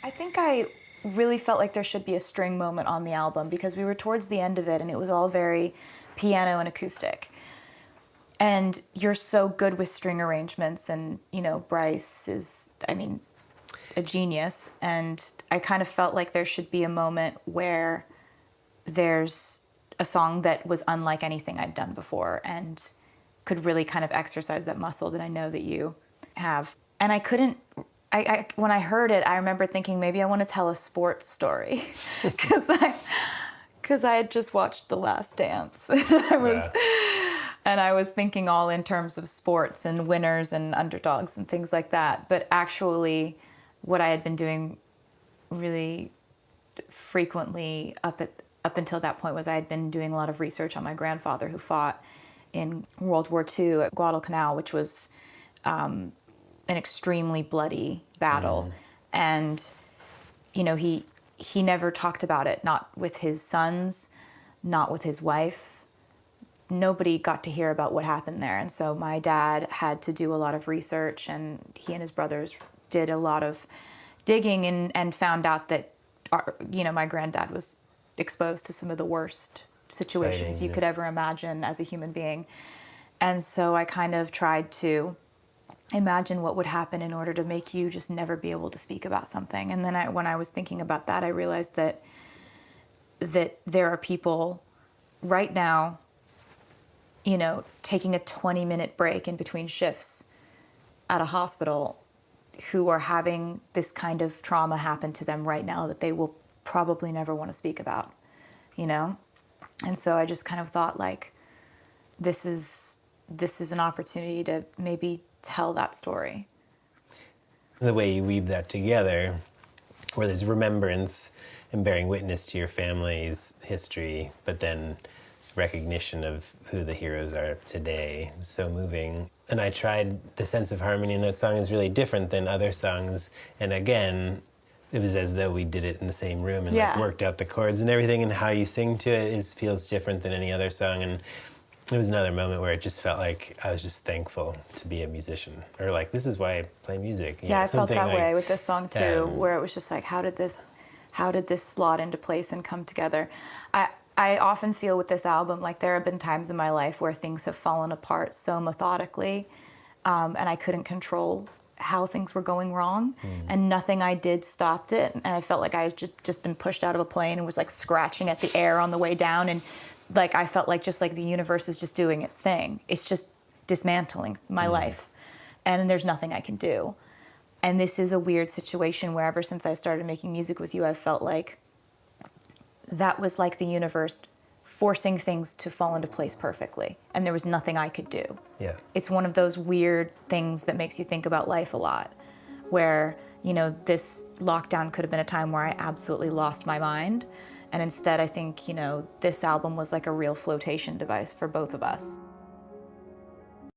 I think I really felt like there should be a string moment on the album because we were towards the end of it and it was all very piano and acoustic. And you're so good with string arrangements, and, you know, Bryce is, I mean, a genius. And I kind of felt like there should be a moment where there's a song that was unlike anything I'd done before and could really kind of exercise that muscle that I know that you have. And I couldn't, when I heard it, I remember thinking maybe I want to tell a sports story because I had just watched The Last Dance. And I was thinking all in terms of sports and winners and underdogs and things like that. But actually, what I had been doing really frequently up until that point was I had been doing a lot of research on my grandfather who fought in World War II at Guadalcanal, which was an extremely bloody battle. And, you know, he never talked about it, not with his sons, not with his wife. Nobody got to hear about what happened there. And so my dad had to do a lot of research, and he and his brothers did a lot of digging and found out that, you know, my granddad was exposed to some of the worst situations you could ever imagine as a human being. And so I kind of tried to imagine what would happen in order to make you just never be able to speak about something. And then when I was thinking about that, I realized that there are people right now, you know, taking a 20-minute break in between shifts at a hospital who are having this kind of trauma happen to them right now that they will probably never want to speak about, you know? And so I just kind of thought, like, this is an opportunity to maybe tell that story. The way you weave that together, where there's remembrance and bearing witness to your family's history, but then recognition of who the heroes are today, so moving. And I tried, the sense of harmony in that song is really different than other songs. And again, it was as though we did it in the same room and like worked out the chords and everything, and how you sing to it feels different than any other song. And it was another moment where it just felt like I was just thankful to be a musician, or like, this is why I play music. Yeah, I felt that way with this song too, where it was just like, how did this slot into place and come together? I often feel with this album, like there have been times in my life where things have fallen apart so methodically, and I couldn't control how things were going wrong, and nothing I did stopped it. And I felt like I had just been pushed out of a plane and was like scratching at the air on the way down, and like I felt like just like the universe is just doing its thing. It's just dismantling my life, and there's nothing I can do. And this is a weird situation where ever since I started making music with you, I felt like that was like the universe forcing things to fall into place perfectly, and there was nothing I could do. Yeah. It's one of those weird things that makes you think about life a lot, where, you know, this lockdown could have been a time where I absolutely lost my mind, and instead I think, you know, this album was like a real flotation device for both of us.